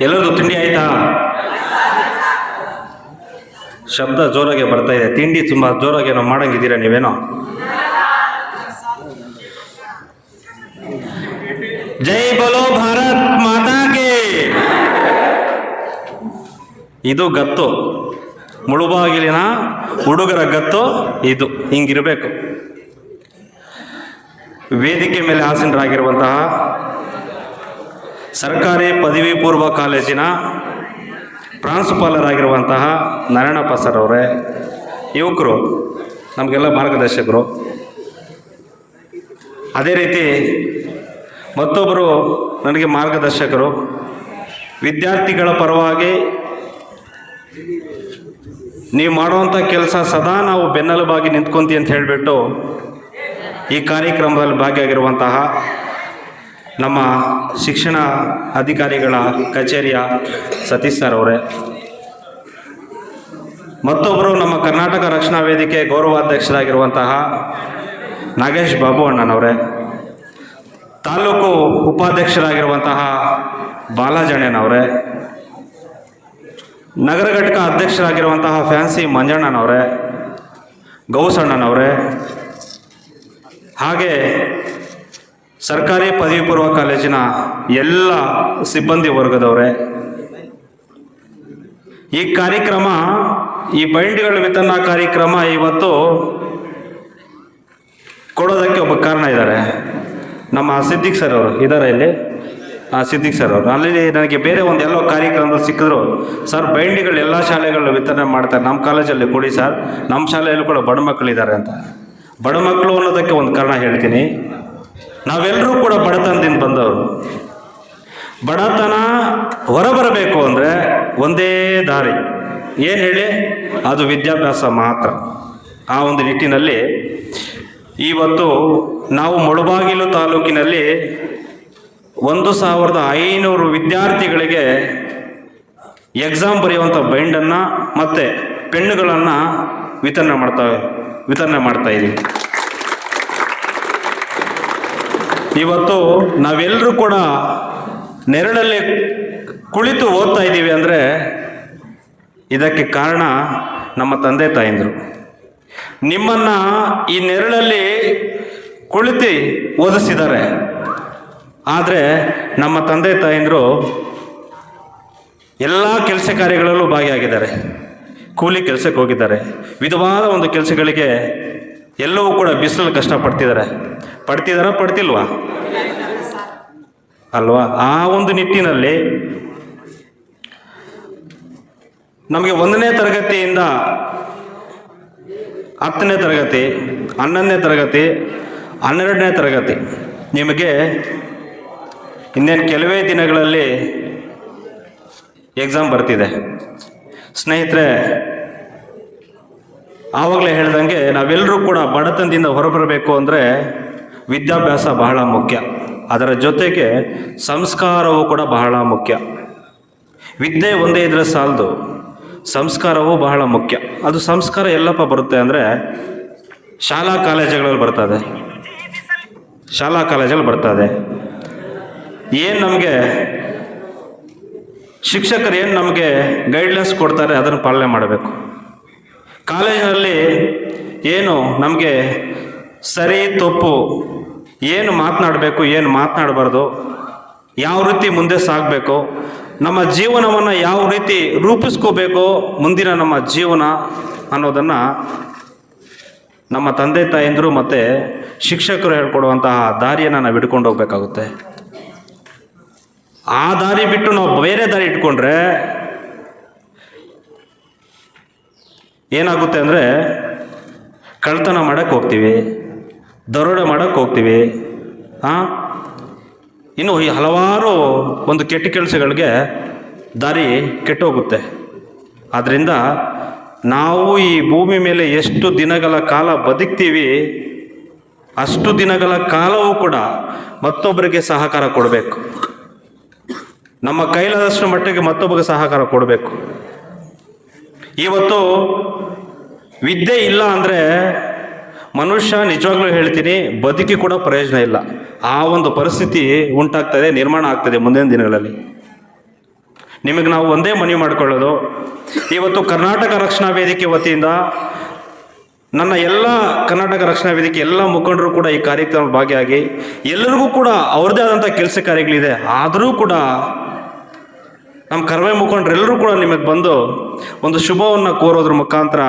ಎಲ್ಲರದು ತಿಂಡಿ ಆಯ್ತಾ? ಶಬ್ದ ಜೋರಾಗೆ ಬರ್ತಾ ಇದೆ. ತಿಂಡಿ ತುಂಬ ಜೋರಾಗಿ ಏನೋ ಮಾಡಂಗಿದ್ದೀರಾ ನೀವೇನೋ? ಜೈ ಬೋಲೋ ಭಾರತ್ ಮಾತಾಗೆ. ಇದು ಗತ್ತು, ಮುಳುಬಾಗಿಲಿನ ಹುಡುಗರ ಗತ್ತು ಇದು. ಹಿಂಗಿರಬೇಕು. ವೇದಿಕೆ ಮೇಲೆ ಆಸೀನರಾಗಿರುವಂತಹ ಸರ್ಕಾರಿ ಪದವಿ ಪೂರ್ವ ಕಾಲೇಜಿನ ಪ್ರಾಂಶುಪಾಲರಾಗಿರುವಂತಹ ನಾರಾಯಣಪ್ಪ ಸರ್ ಅವರೇ, ಯುವಕರು, ನಮಗೆಲ್ಲ ಮಾರ್ಗದರ್ಶಕರು. ಅದೇ ರೀತಿ ಮತ್ತೊಬ್ಬರು ನನಗೆ ಮಾರ್ಗದರ್ಶಕರು, ವಿದ್ಯಾರ್ಥಿಗಳ ಪರವಾಗಿ ನೀವು ಮಾಡುವಂಥ ಕೆಲಸ ಸದಾ ನಾವು ಬೆನ್ನೆಲುಬಾಗಿ ನಿಂತ್ಕೊಂತೀವಿ ಅಂತ ಹೇಳಿಬಿಟ್ಟು ಈ ಕಾರ್ಯಕ್ರಮದಲ್ಲಿ ಭಾಗಿಯಾಗಿರುವಂತಹ ನಮ್ಮ ಶಿಕ್ಷಣ ಅಧಿಕಾರಿಗಳ ಕಚೇರಿಯ ಸತೀಶ್ ಸರ್ ಅವರೇ, ಮತ್ತೊಬ್ಬರು ನಮ್ಮ ಕರ್ನಾಟಕ ರಕ್ಷಣಾ ವೇದಿಕೆ ಗೌರವಾಧ್ಯಕ್ಷರಾಗಿರುವಂತಹ ನಾಗೇಶ್ ಬಾಬು ಅಣ್ಣನವರೇ, ತಾಲೂಕು ಉಪಾಧ್ಯಕ್ಷರಾಗಿರುವಂತಹ ಬಾಲಾಜಣ್ಣನವರೇ, ನಗರ ಘಟಕ ಅಧ್ಯಕ್ಷರಾಗಿರುವಂತಹ ಫ್ಯಾನ್ಸಿ ಮಂಜಣ್ಣನವರೇ, ಗೌಸಣ್ಣನವರೇ, ಹಾಗೆ ಸರ್ಕಾರಿ ಪದವಿ ಪೂರ್ವ ಕಾಲೇಜಿನ ಎಲ್ಲ ಸಿಬ್ಬಂದಿ ವರ್ಗದವರೇ, ಈ ಕಾರ್ಯಕ್ರಮ, ಈ ಬೈಂಡ್ಗಳ ವಿತರಣಾ ಕಾರ್ಯಕ್ರಮ ಇವತ್ತು ಕೊಡೋದಕ್ಕೆ ಒಬ್ಬ ಕಾರಣ ಇದ್ದಾರೆ. ನಮ್ಮ ಸಿದ್ದಿಕ್ ಸರ್ ಅವರು ಇದ್ದಾರೆ ಇಲ್ಲಿ. ಸಿದ್ದಿಕ್ ಸರ್ ಅವರು ಅಲ್ಲಿ ನನಗೆ ಬೇರೆ ಒಂದು ಎಲ್ಲೋ ಕಾರ್ಯಕ್ರಮದಲ್ಲಿ ಸಿಕ್ಕಿದ್ರು. ಸರ್, ಬೈಂಡಿಗಳು ಎಲ್ಲ ಶಾಲೆಗಳು ವಿತರಣೆ ಮಾಡ್ತಾರೆ, ನಮ್ಮ ಕಾಲೇಜಲ್ಲಿ ಕೊಡಿ ಸರ್, ನಮ್ಮ ಶಾಲೆಯಲ್ಲೂ ಕೂಡ ಬಡ ಮಕ್ಕಳಿದ್ದಾರೆ ಅಂತ. ಬಡ ಮಕ್ಕಳು ಅನ್ನೋದಕ್ಕೆ ಒಂದು ಕಾರಣ ಹೇಳ್ತೀನಿ. ನಾವೆಲ್ಲರೂ ಕೂಡ ಬಡತನದಿಂದ ಬಂದವರು. ಬಡತನ ಹೊರಬರಬೇಕು ಅಂದರೆ ಒಂದೇ ದಾರಿ, ಏನು ಹೇಳಿ? ಅದು ವಿದ್ಯಾಭ್ಯಾಸ ಮಾತ್ರ. ಆ ಒಂದು ನಿಟ್ಟಿನಲ್ಲಿ ಇವತ್ತು ನಾವು ಮುಳಬಾಗಿಲು ತಾಲೂಕಿನಲ್ಲಿ 1500 ವಿದ್ಯಾರ್ಥಿಗಳಿಗೆ ಎಕ್ಸಾಮ್ ಬರೆಯುವಂಥ ಬೈಂಡನ್ನು ಮತ್ತು ಪೆನ್ನುಗಳನ್ನು ವಿತರಣೆ ಮಾಡ್ತಾ ಇದ್ದೀವಿ. ಇವತ್ತು ನಾವೆಲ್ಲರೂ ಕೂಡ ನೆರಳಲ್ಲಿ ಕುಳಿತು ಓದ್ತಾ ಇದ್ದೀವಿ ಅಂದರೆ ಇದಕ್ಕೆ ಕಾರಣ ನಮ್ಮ ತಂದೆ ತಾಯಂದಿರು. ನಿಮ್ಮನ್ನು ಈ ನೆರಳಲ್ಲಿ ಕುಳಿತು ಓದಿಸಿದ್ದಾರೆ. ಆದರೆ ನಮ್ಮ ತಂದೆ ತಾಯಂದಿರು ಎಲ್ಲ ಕೆಲಸ ಕಾರ್ಯಗಳಲ್ಲೂ ಭಾಗಿಯಾಗಿದ್ದಾರೆ. ಕೂಲಿ ಕೆಲಸಕ್ಕೆ ಹೋಗಿದ್ದಾರೆ. ವಿಧವಾದ ಒಂದು ಕೆಲಸಗಳಿಗೆ ಎಲ್ಲವೂ ಕೂಡ ಬಿಸಿಲಲ್ಲಿ ಕಷ್ಟಪಡ್ತಿದ್ದಾರೆ. ಪಡ್ತಿಲ್ವಾ ಅಲ್ವಾ? ಆ ಒಂದು ನಿಟ್ಟಿನಲ್ಲಿ ನಮಗೆ 1ನೇ ತರಗತಿಯಿಂದ 10ನೇ ತರಗತಿ, 11ನೇ ತರಗತಿ, 12ನೇ ತರಗತಿ ನಿಮಗೆ ಇನ್ನೇನು ಕೆಲವೇ ದಿನಗಳಲ್ಲಿ ಎಕ್ಸಾಮ್ ಬರ್ತಿದೆ. ಸ್ನೇಹಿತರೆ, ಆವಾಗಲೇ ಹೇಳ್ದಂಗೆ ನಾವೆಲ್ಲರೂ ಕೂಡ ಬಡತನದಿಂದ ಹೊರಬರಬೇಕು ಅಂದರೆ ವಿದ್ಯಾಭ್ಯಾಸ ಬಹಳ ಮುಖ್ಯ. ಅದರ ಜೊತೆಗೆ ಸಂಸ್ಕಾರವೂ ಕೂಡ ಬಹಳ ಮುಖ್ಯ. ವಿದ್ಯೆ ಒಂದೇ ಇದ್ರೆ ಸಾಲದು, ಸಂಸ್ಕಾರವೂ ಬಹಳ ಮುಖ್ಯ. ಅದು ಸಂಸ್ಕಾರ ಎಲ್ಲಪ್ಪ ಬರುತ್ತೆ ಅಂದರೆ ಶಾಲಾ ಕಾಲೇಜುಗಳಲ್ಲಿ ಬರ್ತದೆ. ಏನು ನಮಗೆ ಶಿಕ್ಷಕರು ಏನು ನಮಗೆ ಗೈಡ್ಲೈನ್ಸ್ ಕೊಡ್ತಾರೆ ಅದನ್ನು ಪಾಲನೆ ಮಾಡಬೇಕು. ಕಾಲೇಜಿನಲ್ಲಿ ಏನು ನಮಗೆ ಸರಿ ತಪ್ಪು, ಏನು ಮಾತನಾಡಬೇಕು, ಏನು ಮಾತನಾಡಬಾರ್ದು, ಯಾವ ರೀತಿ ಮುಂದೆ ಸಾಗಬೇಕು, ನಮ್ಮ ಜೀವನವನ್ನು ಯಾವ ರೀತಿ ರೂಪಿಸ್ಕೋಬೇಕು, ಮುಂದಿನ ನಮ್ಮ ಜೀವನ ಅನ್ನೋದನ್ನು ನಮ್ಮ ತಂದೆ ತಾಯಂದಿರು ಮತ್ತು ಶಿಕ್ಷಕರು ಹೇಳ್ಕೊಡುವಂತಹ ದಾರಿಯನ್ನು ನಾವು ಹಿಡ್ಕೊಂಡು ಹೋಗ್ಬೇಕಾಗುತ್ತೆ. ಆ ದಾರಿ ಬಿಟ್ಟು ನಾವು ಬೇರೆ ದಾರಿ ಇಟ್ಕೊಂಡ್ರೆ ಏನಾಗುತ್ತೆ ಅಂದರೆ ಕಳ್ತನ ಮಾಡೋಕ್ಕೆ ಹೋಗ್ತೀವಿ, ದರೋಡೆ ಮಾಡೋಕ್ಕೆ ಹೋಗ್ತೀವಿ, ಇನ್ನು ಈ ಹಲವಾರು ಒಂದು ಕೆಟ್ಟ ಕೆಲಸಗಳಿಗೆ ದಾರಿ ಕೆಟ್ಟೋಗುತ್ತೆ. ಆದ್ದರಿಂದ ನಾವು ಈ ಭೂಮಿ ಮೇಲೆ ಎಷ್ಟು ದಿನಗಳ ಕಾಲ ಬದುಕ್ತೀವಿ ಅಷ್ಟು ದಿನಗಳ ಕಾಲವೂ ಕೂಡ ಮತ್ತೊಬ್ಬರಿಗೆ ಸಹಕಾರ ಕೊಡಬೇಕು. ನಮ್ಮ ಕೈಲಾದಷ್ಟು ಮಟ್ಟಿಗೆ ಮತ್ತೊಬ್ಬರಿಗೆ ಸಹಕಾರ ಕೊಡಬೇಕು. ಇವತ್ತು ವಿದ್ಯೆ ಇಲ್ಲ ಅಂದರೆ ಮನುಷ್ಯ ನಿಜವಾಗ್ಲೂ ಹೇಳ್ತೀನಿ ಬದುಕಿ ಕೂಡ ಪ್ರಯೋಜನ ಇಲ್ಲ. ಆ ಒಂದು ಪರಿಸ್ಥಿತಿ ಉಂಟಾಗ್ತದೆ, ನಿರ್ಮಾಣ ಆಗ್ತದೆ ಮುಂದಿನ ದಿನಗಳಲ್ಲಿ. ನಿಮಗೆ ನಾವು ಒಂದೇ ಮನವಿ ಮಾಡಿಕೊಳ್ಳೋದು, ಇವತ್ತು ಕರ್ನಾಟಕ ರಕ್ಷಣಾ ವೇದಿಕೆ ವತಿಯಿಂದ ನನ್ನ ಎಲ್ಲ ಕರ್ನಾಟಕ ರಕ್ಷಣಾ ವೇದಿಕೆ ಎಲ್ಲ ಮುಖಂಡರು ಕೂಡ ಈ ಕಾರ್ಯಕ್ರಮದಲ್ಲಿ ಭಾಗಿಯಾಗಿ ಎಲ್ಲರಿಗೂ ಕೂಡ ಅವ್ರದ್ದೇ ಆದಂಥ ಕೆಲಸ ಕಾರ್ಯಗಳಿದೆ, ಆದರೂ ಕೂಡ ನಮ್ಮ ಕರ್ಮೆ ಮುಖಂಡರೆಲ್ಲರೂ ಕೂಡ ನಿಮಗೆ ಬಂದು ಒಂದು ಶುಭವನ್ನು ಕೋರೋದ್ರ ಮುಖಾಂತರ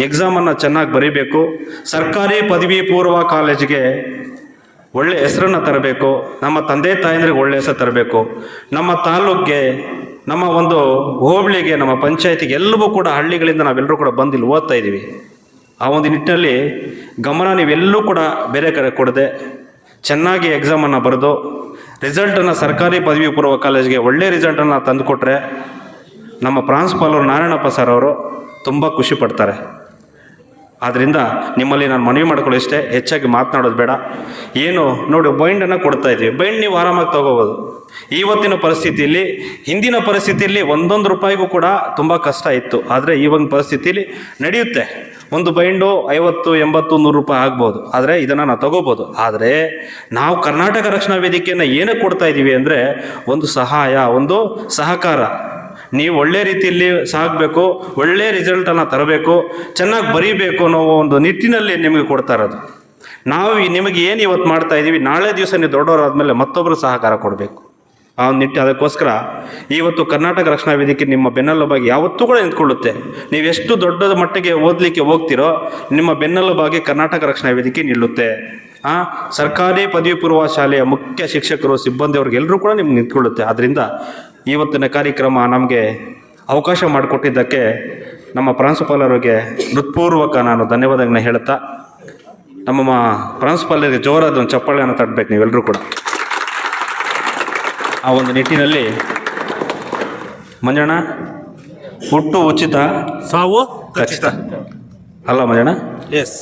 ಎಕ್ಸಾಮನ್ನು ಚೆನ್ನಾಗಿ ಬರೀಬೇಕು, ಸರ್ಕಾರಿ ಪದವಿ ಪೂರ್ವ ಕಾಲೇಜಿಗೆ ಒಳ್ಳೆ ಹೆಸರನ್ನು ತರಬೇಕು, ನಮ್ಮ ತಂದೆ ತಾಯಂದ್ರಿಗೆ ಒಳ್ಳೆ ಹೆಸರು ತರಬೇಕು, ನಮ್ಮ ತಾಲೂಕಿಗೆ, ನಮ್ಮ ಒಂದು ಹೋಬಳಿಗೆ, ನಮ್ಮ ಪಂಚಾಯತಿಗೆ ಎಲ್ಲವೂ ಕೂಡ ಹಳ್ಳಿಗಳಿಂದ ನಾವೆಲ್ಲರೂ ಕೂಡ ಬಂದು ಇಲ್ಲಿ ಓದ್ತಾ ಇದ್ದೀವಿ. ಆ ಒಂದು ನಿಟ್ಟಿನಲ್ಲಿ ಗಮನ ನೀವೆಲ್ಲೂ ಕೂಡ ಬೇರೆ ಕಡೆ ಕೊಡದೆ ಚೆನ್ನಾಗಿ ಎಕ್ಸಾಮನ್ನು ಬರೆದು ರಿಸಲ್ಟನ್ನು ಸರ್ಕಾರಿ ಪದವಿ ಪೂರ್ವ ಕಾಲೇಜಿಗೆ ಒಳ್ಳೆಯ ರಿಸಲ್ಟನ್ನು ತಂದುಕೊಟ್ರೆ ನಮ್ಮ ಪ್ರಾಂಶುಪಾಲರು ನಾರಾಯಣಪ್ಪ ಸರ್ ಅವರು ತುಂಬ ಖುಷಿ ಪಡ್ತಾರೆ. ಆದ್ದರಿಂದ ನಿಮ್ಮಲ್ಲಿ ನಾನು ಮನವಿ ಮಾಡ್ಕೊಳ್ಳೋ ಇಷ್ಟೇ, ಹೆಚ್ಚಾಗಿ ಮಾತನಾಡೋದು ಬೇಡ. ಏನು ನೋಡಿ, ಬೈಂಡನ್ನು ಕೊಡ್ತಾ ಇದ್ದೀವಿ, ಬೈಂಡ್ ನೀವು ಆರಾಮಾಗಿ ತೊಗೋಬೋದು. ಇವತ್ತಿನ ಪರಿಸ್ಥಿತಿಯಲ್ಲಿ, ಹಿಂದಿನ ಪರಿಸ್ಥಿತಿಯಲ್ಲಿ ಒಂದೊಂದು ರೂಪಾಯಿಗೂ ಕೂಡ ತುಂಬ ಕಷ್ಟ ಇತ್ತು, ಆದರೆ ಇವಾಗ ಪರಿಸ್ಥಿತಿಯಲ್ಲಿ ನಡೆಯುತ್ತೆ. ಒಂದು ಬೈಂಡು 50, 80, 100 ರೂಪಾಯಿ ಆಗ್ಬೋದು, ಆದರೆ ಇದನ್ನು ನಾವು ತಗೋಬೋದು. ಆದರೆ ನಾವು ಕರ್ನಾಟಕ ರಕ್ಷಣಾ ವೇದಿಕೆಯನ್ನು ಏನಕ್ಕೆ ಕೊಡ್ತಾ ಇದ್ದೀವಿ ಅಂದರೆ ಒಂದು ಸಹಾಯ, ಒಂದು ಸಹಕಾರ. ನೀವು ಒಳ್ಳೆ ರೀತಿಯಲ್ಲಿ ಸಾಗಬೇಕು, ಒಳ್ಳೆ ರಿಸಲ್ಟನ್ನು ತರಬೇಕು, ಚೆನ್ನಾಗಿ ಬರೀಬೇಕು ಅನ್ನೋ ಒಂದು ನಿಟ್ಟಿನಲ್ಲಿ ನಿಮಗೆ ಕೊಡ್ತಾ ಇರೋದು. ನಾವು ನಿಮಗೆ ಏನು ಇವತ್ತು ಮಾಡ್ತಾ ಇದ್ದೀವಿ, ನಾಳೆ ದಿವಸ ನೀವು ದೊಡ್ಡವರಾದ್ಮೇಲೆ ಮತ್ತೊಬ್ಬರು ಸಹಕಾರ ಕೊಡಬೇಕು. ಆ ಒಂದು ನಿಟ್ಟಿನ ಅದಕ್ಕೋಸ್ಕರ ಇವತ್ತು ಕರ್ನಾಟಕ ರಕ್ಷಣಾ ವೇದಿಕೆ ನಿಮ್ಮ ಬೆನ್ನೆಲುಬಾಗಿ ಯಾವತ್ತೂ ಕೂಡ ನಿಂತ್ಕೊಳ್ಳುತ್ತೆ. ನೀವು ಎಷ್ಟು ದೊಡ್ಡ ಮಟ್ಟಿಗೆ ಓದಲಿಕ್ಕೆ ಹೋಗ್ತಿರೋ ನಿಮ್ಮ ಬೆನ್ನೆಲುಬಾಗಿ ಕರ್ನಾಟಕ ರಕ್ಷಣಾ ವೇದಿಕೆ ನಿಲ್ಲುತ್ತೆ. ಸರ್ಕಾರಿ ಪದವಿ ಪೂರ್ವ ಶಾಲೆಯ ಮುಖ್ಯ ಶಿಕ್ಷಕರು, ಸಿಬ್ಬಂದಿಯವ್ರಿಗೆಲ್ಲರೂ ಕೂಡ ನಿಮ್ಗೆ ನಿಂತ್ಕೊಳ್ಳುತ್ತೆ. ಆದ್ದರಿಂದ ಇವತ್ತಿನ ಕಾರ್ಯಕ್ರಮ ನಮಗೆ ಅವಕಾಶ ಮಾಡಿಕೊಟ್ಟಿದ್ದಕ್ಕೆ ನಮ್ಮ ಪ್ರಾಂಶುಪಾಲರಿಗೆ ಹೃತ್ಪೂರ್ವಕ ನಾನು ಧನ್ಯವಾದಗಳನ್ನ ಹೇಳುತ್ತಾ, ನಮ್ಮ ಪ್ರಾಂಶುಪಾಲರಿಗೆ ಜೋರಾದ ಒಂದು ಚಪ್ಪಾಳೆಯನ್ನು ತಟ್ಟಬೇಕು ನೀವೆಲ್ಲರೂ ಕೂಡ. ಆ ಒಂದು ನಿಟ್ಟಿನಲ್ಲಿ ಮಂಜಣ್ಣ, ಹುಟ್ಟು ಉಚಿತ, ಸಾವು ಖಚಿತ ಅಲ್ಲ ಮಂಜಣ್ಣ? ಎಸ್,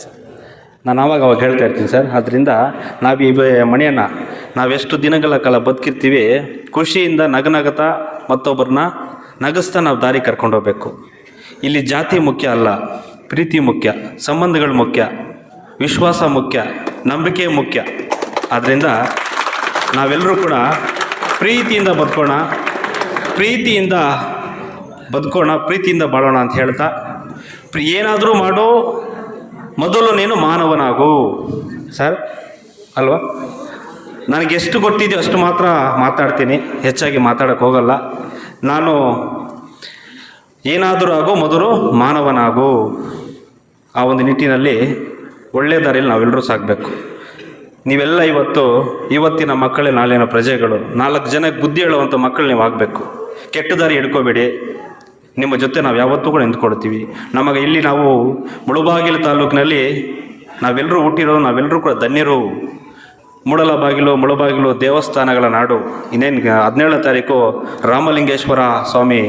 ನಾನು ಅವಾಗ ಹೇಳ್ತಾ ಇರ್ತೀನಿ ಸರ್. ಆದ್ದರಿಂದ ನಾವು ಈ ಮನೆಯನ್ನು ನಾವೆಷ್ಟು ದಿನಗಳ ಕಾಲ ಬದುಕಿರ್ತೀವಿ, ಖುಷಿಯಿಂದ ನಗನಗತಾ ಮತ್ತೊಬ್ಬರನ್ನ ನಗಿಸ್ತಾ ನಾವು ದಾರಿ ಕರ್ಕೊಂಡು ಹೋಗ್ಬೇಕು. ಇಲ್ಲಿ ಜಾತಿ ಮುಖ್ಯ ಅಲ್ಲ, ಪ್ರೀತಿ ಮುಖ್ಯ, ಸಂಬಂಧಗಳು ಮುಖ್ಯ, ವಿಶ್ವಾಸ ಮುಖ್ಯ, ನಂಬಿಕೆ ಮುಖ್ಯ. ಆದ್ದರಿಂದ ನಾವೆಲ್ಲರೂ ಕೂಡ ಪ್ರೀತಿಯಿಂದ ಬದುಕೋಣ, ಪ್ರೀತಿಯಿಂದ ಬಾಳೋಣ ಅಂತ ಹೇಳ್ತಾ, ಏನಾದರೂ ಮಾಡೋ ಮೊದಲು ನೀನು ಮಾನವನಾಗು ಸರ್, ಅಲ್ವಾ? ನನಗೆಷ್ಟು ಗೊತ್ತಿದೆಯೋ ಅಷ್ಟು ಮಾತ್ರ ಮಾತಾಡ್ತೀನಿ, ಹೆಚ್ಚಾಗಿ ಮಾತಾಡೋಕ್ಕೆ ಹೋಗಲ್ಲ. ನಾನು ಏನಾದರೂ ಆಗೋ ಮೊದಲು ಮಾನವನಾಗು. ಆ ಒಂದು ನಿಟ್ಟಿನಲ್ಲಿ ಒಳ್ಳೆಯ ದಾರಿಯಲ್ಲಿ ನಾವೆಲ್ಲರೂ ಸಾಗಬೇಕು. ನೀವೆಲ್ಲ ಇವತ್ತಿನ ಮಕ್ಕಳೇ ನಾಳಿನ ಪ್ರಜೆಗಳು. 4 ಜನಕ್ಕೆ ಬುದ್ಧಿ ಹೇಳುವಂಥ ಮಕ್ಕಳು ನೀವು ಆಗಬೇಕು. ಕೆಟ್ಟ ದಾರಿ ಹಿಡ್ಕೋಬೇಡಿ. ನಿಮ್ಮ ಜೊತೆ ನಾವು ಯಾವತ್ತೂ ಕೂಡ ನಿಂತ್ಕೊಳ್ತೀವಿ. ನಮಗೆ ಇಲ್ಲಿ ನಾವು ಮುಳುಬಾಗಿಲು ತಾಲೂಕಿನಲ್ಲಿ ನಾವೆಲ್ಲರೂ ಹುಟ್ಟಿರೋದು, ನಾವೆಲ್ಲರೂ ಕೂಡ ಧನ್ಯರು. ಮುಳುಬಾಗಿಲು ದೇವಸ್ಥಾನಗಳ ನಾಡು. ಇನ್ನೇನು 17ನೇ ತಾರೀಕು ರಾಮಲಿಂಗೇಶ್ವರ ಸ್ವಾಮಿ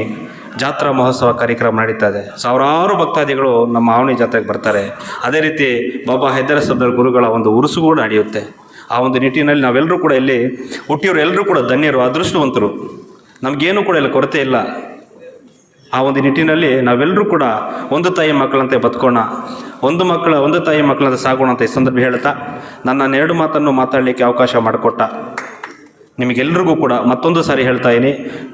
ಜಾತ್ರಾ ಮಹೋತ್ಸವ ಕಾರ್ಯಕ್ರಮ ನಡೀತಾ ಇದೆ. ಸಾವಿರಾರು ಭಕ್ತಾದಿಗಳು ನಮ್ಮ ಆವನಿ ಜಾತ್ರೆಗೆ ಬರ್ತಾರೆ. ಅದೇ ರೀತಿ ಬಾಬಾ ಹೈದರ ಸಬ್ದರ್ ಗುರುಗಳ ಒಂದು ಉರುಸು ಕೂಡ ನಡೆಯುತ್ತೆ. ಆ ಒಂದು ನಿಟ್ಟಿನಲ್ಲಿ ನಾವೆಲ್ಲರೂ ಕೂಡ ಇಲ್ಲಿ ಹುಟ್ಟಿಯವರು ಎಲ್ಲರೂ ಕೂಡ ಧನ್ಯರು, ಅದೃಷ್ಟವಂತರು. ನಮಗೇನು ಕೂಡ ಇಲ್ಲಿ ಕೊರತೆ ಇಲ್ಲ. ಆ ಒಂದು ನಿಟ್ಟಿನಲ್ಲಿ ನಾವೆಲ್ಲರೂ ಕೂಡ ಒಂದು ತಾಯಿ ಮಕ್ಕಳಂತೆ ಬದುಕೋಣ, ಒಂದು ತಾಯಿ ಮಕ್ಕಳಂತೆ ಸಾಗೋಣ ಅಂತ ಈ ಸಂದರ್ಭ ಹೇಳ್ತಾ ನನ್ನ 2 ಮಾತನ್ನು ಮಾತಾಡಲಿಕ್ಕೆ ಅವಕಾಶ ಮಾಡಿಕೊಟ್ಟ ನಿಮಗೆಲ್ಲರಿಗೂ ಕೂಡ ಮತ್ತೊಂದು ಸಾರಿ ಹೇಳ್ತಾ ಇದ್ದೀನಿ,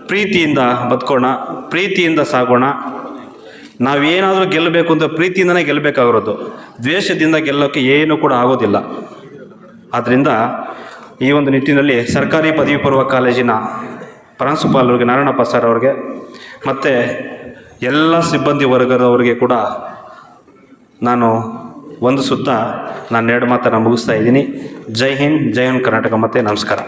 ಪ್ರೀತಿಯಿಂದ ಬದುಕೋಣ, ಪ್ರೀತಿಯಿಂದ ಸಾಗೋಣ. ನಾವೇನಾದರೂ ಗೆಲ್ಲಬೇಕು ಅಂತ ಪ್ರೀತಿಯಿಂದನೇ ಗೆಲ್ಲಬೇಕಾಗಿರೋದು, ದ್ವೇಷದಿಂದ ಗೆಲ್ಲೋಕ್ಕೆ ಏನೂ ಕೂಡ ಆಗೋದಿಲ್ಲ. ಆದ್ದರಿಂದ ಈ ಒಂದು ನಿಟ್ಟಿನಲ್ಲಿ ಸರ್ಕಾರಿ ಪದವಿ ಪೂರ್ವ ಕಾಲೇಜಿನ ಪ್ರಾಂಶುಪಾಲರಿಗೆ, ನಾರಾಯಣಪ್ಪ ಸರ್ ಅವ್ರಿಗೆ, ಮತ್ತು ಎಲ್ಲ ಸಿಬ್ಬಂದಿ ವರ್ಗದವರಿಗೆ ಕೂಡ ನಾನು ವಂದಿಸುತ್ತಾ ನಾನು 2 ಮಾತನ್ನು ಮುಗಿಸ್ತಾ ಇದ್ದೀನಿ. ಜೈ ಹಿಂದ್ ಕರ್ನಾಟಕ, ಮತ್ತು ನಮಸ್ಕಾರ.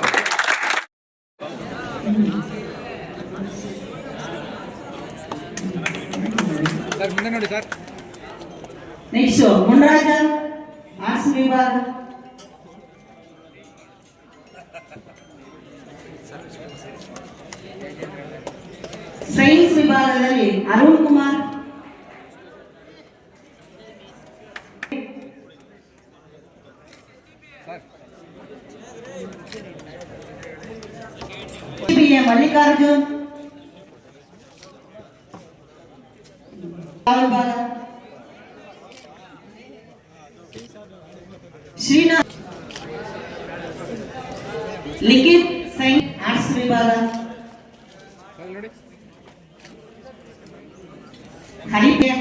ನೆಕ್ಸ್ಟ್ ಮುನ್ರಾಜ ಆರ್ಟ್ಸ್ ವಿಭಾಗ, ಸೈನ್ಸ್ ವಿಭಾಗದಲ್ಲಿ ಅರುಣ್ ಕುಮಾರ್, ಮಲ್ಲಿಕಾರ್ಜುನ್ ವಿಭಾಗ, ಶ್ರೀನಾಥ್, ಲಿಖಿತ್ ಸೈನ್ಸ್ ಆರ್ಟ್ಸ್ ವಿಭಾಗ, ಹರಿಪ್ರಿಯ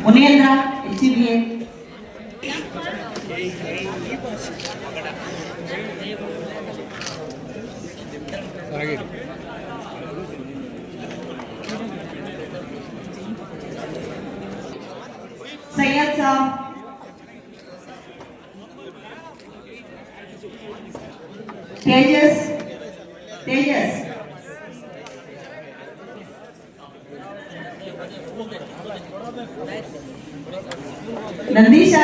ಮುನೇಂದ್ರ HBA सैयद साहब तेजस तेजस नंदीशा